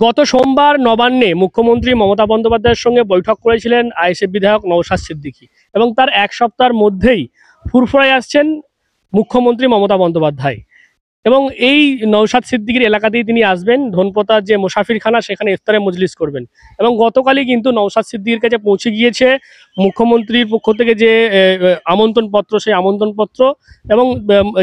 গত সোমবার নবান্নে মুখ্যমন্ত্রী মমতা বন্দ্যোপাধ্যায়ের সঙ্গে বৈঠক করেছিলেন আইএসএফ বিধায়ক নওশাদ সিদ্দিকী এবং তার এক সপ্তাহের মধ্যেই ফুরফুরায় আসছেন মুখ্যমন্ত্রী মমতা বন্দ্যোপাধ্যায়। এবং এই নওশাদ সিদ্দিকীর এলাকাতেই তিনি আসবেন, ধনপোতার যে মুসাফিরখানা সেখানে ইফতারে মজলিস করবেন। এবং গতকালই কিন্তু নওশাদ সিদ্দিকীর কাছে পৌঁছে গিয়েছে মুখ্যমন্ত্রীর পক্ষ থেকে যে আমন্ত্রণপত্র, সেই আমন্ত্রণপত্র। এবং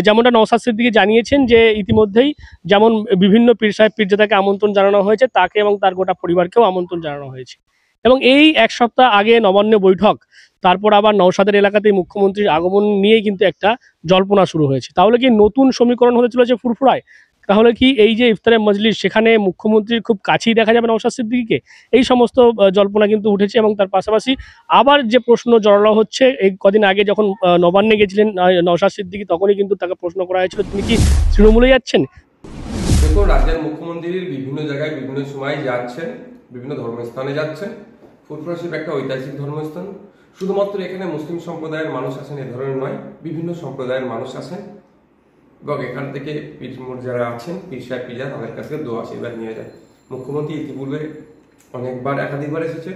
যেমনটা নওশাদ সিদ্দিকী জানিয়েছেন যে ইতিমধ্যেই যেমন বিভিন্ন পীর সাহেব পীরজাদাকে আমন্ত্রণ জানানো হয়েছে, তাকে এবং তার গোটা পরিবারকেও আমন্ত্রণ জানানো হয়েছে। এবং এই এক সপ্তাহ আগে নবান্ন বৈঠক, তারপর আবার নওশাদের এলাকাতেই মুখ্যমন্ত্রীর আগমন নিয়েই কিন্তু একটা জল্পনা শুরু হয়েছে। তাহলে কি নতুন সমীকরণ হতে চলেছে ফুরফুরায়? তাহলে কি এই যে ইফতারের মজলিস, সেখানে মুখ্যমন্ত্রীর খুব কাছেই দেখা যাবে নওশাদ সিদ্দিকীকে? এই সমস্ত জল্পনা কিন্তু উঠেছে। এবং তার পাশাপাশি আবার যে প্রশ্ন জড়ানো হচ্ছে, এই কদিন আগে যখন নবান্নে গেছিলেন নওশাদ সিদ্দিকী, তখনই কিন্তু তাকে প্রশ্ন করা হয়েছিল তিনি কি তৃণমূলে যাচ্ছেন। দেখুন, রাজ্যের মুখ্যমন্ত্রী বিভিন্ন জায়গায় বিভিন্ন সময় যাচ্ছেন, বিভিন্ন ধর্মস্থানে যাচ্ছেন। ফুরফুরা শিব একটা ঐতিহাসিক ধর্মস্থান। শুধুমাত্র এখানে মুসলিম সম্প্রদায়ের মানুষ আসেন এ ধরনের নয়, বিভিন্ন সম্প্রদায়ের মানুষ আসেন এবং এখান থেকে যারা আছেন পীর সাহেব পীরজাদা, তাদের কাছে দোয়া আশীর্বাদ নিয়ে যায়। মুখ্যমন্ত্রী ইতিপূর্বে অনেকবার একাধিকবার এসেছে,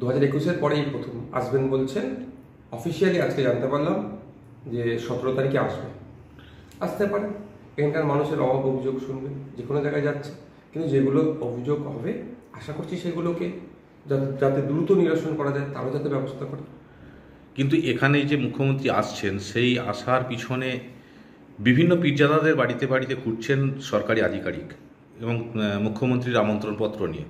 2021-এর পরেই প্রথম আসবেন বলছেন। অফিসিয়ালি আজকে জানতে পারলাম যে 17 তারিখে আসতে পারে। এখানকার মানুষের অভাব অভিযোগ শুনবেন, যে কোনো জায়গায় যাচ্ছে, কিন্তু যেগুলো অভিযোগ হবে আশা করছি সেগুলোকে যাতে দ্রুত নিরসন করা যায় তারও যাতে ব্যবস্থা করে। কিন্তু এখানে যে মুখ্যমন্ত্রী আসছেন, সেই আসার পিছনে বিভিন্ন পীরজাদাদের বাড়িতে বাড়িতে ঘুরছেন সরকারি আধিকারিক এবং মুখ্যমন্ত্রীর আমন্ত্রণপত্র নিয়ে।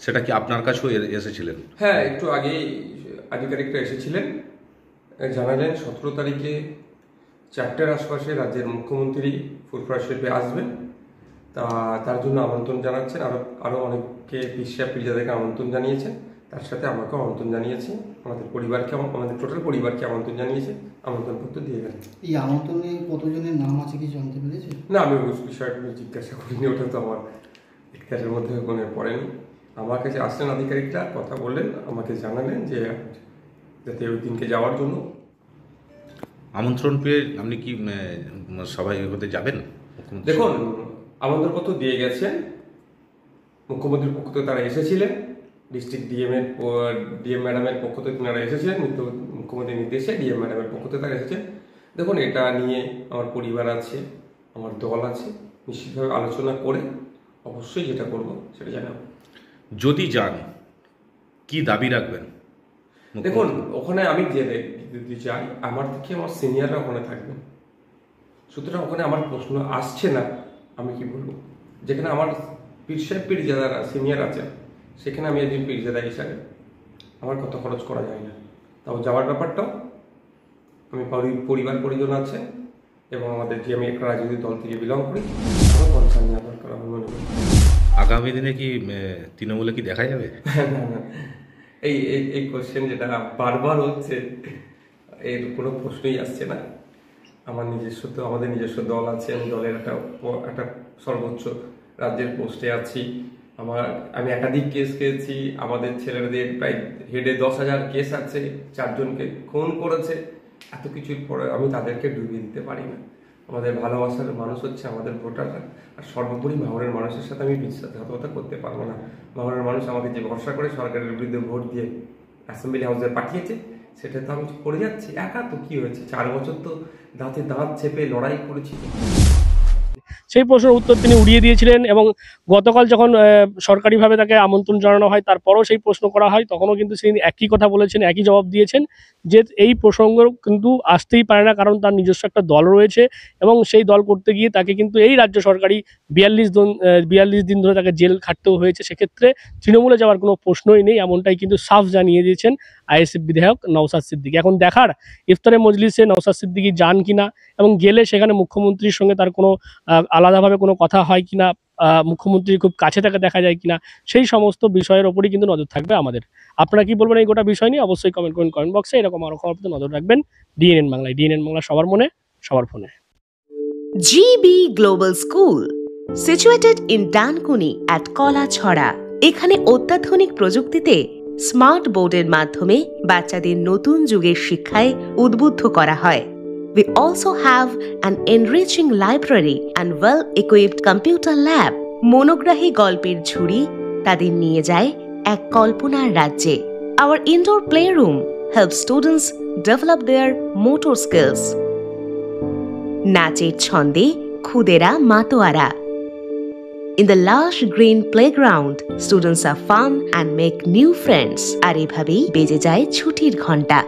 সেটা কি আপনার কাছেও এসেছিলেন? হ্যাঁ, একটু আগেই আধিকারিকরা এসেছিলেন, জানালেন 17 তারিখে 4টার আশপাশে রাজ্যের মুখ্যমন্ত্রী ফুরফুরা শরীফে আসবেন। তার জন্য আমন্ত্রণ জানাচ্ছেন। আরও অনেককে পীর সাহেব পীরজাদাকে আমন্ত্রণ জানিয়েছেন, তার সাথে আমাকেও আমন্ত্রণ জানিয়েছে, আমাদের টোটাল পরিবারকে আমন্ত্রণ জানিয়েছে, আমন্ত্রণপত্র দিয়ে গেলেন। এই আমন্ত্রণে কতজনের নাম আছে কি জানতে পেরেছে? না, আমি ওই বিষয়টা জিজ্ঞাসা করিনি, ওটা তো আমার ইতিহাসের মধ্যে মনে পড়েনি। আমার কাছে আসলেন আধিকারিকরা, কথা বললেন, আমাকে জানালেন যে যাতে ওই দিনকে যাওয়ার জন্য। আমন্ত্রণ পেয়ে আপনি কি সবাই হতে যাবেন? দেখুন, আমন্ত্রণপত্র দিয়ে গেছেন, মুখ্যমন্ত্রীর পক্ষ থেকে তারা এসেছিলেন, ডিস্ট্রিক্ট ডিএম ম্যাডামের পক্ষ থেকে তারা এসেছিলেন, মুখ্যমন্ত্রীর নির্দেশে ডিএম ম্যাডামের পক্ষ থেকে তারা এসেছেন। দেখুন, এটা নিয়ে আমার পরিবার আছে, আমার দল আছে, নিশ্চিতভাবে আলোচনা করে অবশ্যই যেটা করব সেটা জানাবো। যদি যান, কি দাবি রাখবেন? দেখুন, ওখানে আমি যে চাই, আমার থেকে আমার সিনিয়ররা ওখানে থাকবেন, সুতরাং ওখানে আমার প্রশ্ন আসছে না। আমি কি বলবো, যেখানে আমার পীর সাহেব পীরজাদারা সিনিয়র আছেন, সেখানে আমি একজন পীরজাদা হিসাবে আমার কত খরচ করা যায় না। তাও যাওয়ার ব্যাপারটাও আমি পরিবার পরিজন আছে এবং আমাদের যে আমি একটা রাজনৈতিক দল থেকে বিলং করি, আমার কনসার্ন নেওয়া দরকার আমি মনে করি। আগামী দিনে কি তৃণমূলে কি দেখা যাবে? এই কোশ্চেন যেটা বারবার হচ্ছে, এর কোনো প্রশ্নই আসছে না। আমাদের নিজস্ব দল আছে, আমি দলের একটা সর্বোচ্চ রাজ্যের পোস্টে আছি। আমি একাধিক কেস খেয়েছি, আমাদের ছেলেদের প্রায় হেডে 10,000 কেস আছে, 4 জনকে খুন করেছে। এত কিছুর পরে আমি তাদেরকে ডুবিয়ে দিতে পারি না। আমাদের ভালোবাসার মানুষ হচ্ছে আমাদের ভোটাররা, আর সর্বোপরি ভাঙড়ের মানুষের সাথে আমি বিশ্বাসঘাতকতা করতে পারবো না। ভাঙড়ের মানুষ আমাকে যে ভরসা করে সরকারের বিরুদ্ধে ভোট দিয়ে অ্যাসেম্বলি হাউসে পাঠিয়েছে, সেটা তো আমি করে যাচ্ছি। একা তো কি হয়েছে, 4 বছর তো দাঁতে দাঁত চেপে লড়াই করেছি। সেই প্রশ্নের উত্তর তিনি উড়িয়ে দিয়েছিলেন। এবং গতকাল যখন সরকারিভাবে তাকে আমন্ত্রণ জানানো হয়, তারপরও সেই প্রশ্ন করা হয়, তখনও কিন্তু তিনি একই কথা বলেছেন, একই জবাব দিয়েছেন যে এই প্রসঙ্গ কিন্তু আসতেই পারে না, কারণ তার নিজস্ব একটা দল রয়েছে এবং সেই দল করতে গিয়ে তাকে কিন্তু এই রাজ্য সরকারি 42 দিন ধরে তাকে জেল খাটতেও হয়েছে। সেক্ষেত্রে তৃণমূলে যাওয়ার কোনো প্রশ্নই নেই, এমনটাই কিন্তু সাফ জানিয়ে দিয়েছেন আইএসএফ বিধায়ক নওশাদ সিদ্দিকী। এখন দেখার ইফতারের মজলিসে নওশাদ সিদ্দিকী যান কিনা এবং গেলে সেখানে মুখ্যমন্ত্রীর সঙ্গে তার কোনো আলাদাভাবে কোনো কথা হয় কিনা, মুখ্যমন্ত্রীর খুব কাছে থেকে দেখা যায় কিনা, সেই সমস্ত বিষয়ের ওপরই কিন্তু নজর থাকবে আমাদের। আপনারা কি বলবেন এই গোটা বিষয় নিয়ে? অবশ্যই কমেন্ট করুন কমেন্ট বক্সে। এরকম আরো খবর পেতে নজর রাখবেন ডিএনএন বাংলায়। ডিএনএন বাংলা, সবার মনে সবার ফোনে। GB Global School, situated in Dankuni at Kolachhora. এখানে অত্যাধুনিক প্রযুক্তিতে স্মার্ট বোর্ডের মাধ্যমে বাচ্চাদের নতুন যুগের শিক্ষায় উদ্বুদ্ধ করা হয়। We also have an enriching library and well-equipped computer lab. মনোগ্রাহী গল্পের ঝুড়ি তাদের নিয়ে যায় এক কল্পনার রাজ্যে। Our indoor playroom helps students develop their motor skills. নাচের ছন্দে খুদেরা মাতোয়ারা। In the lush green playground, students have fun and make new friends. আর এভাবেই বেজে যায় ছুটির ঘন্টা।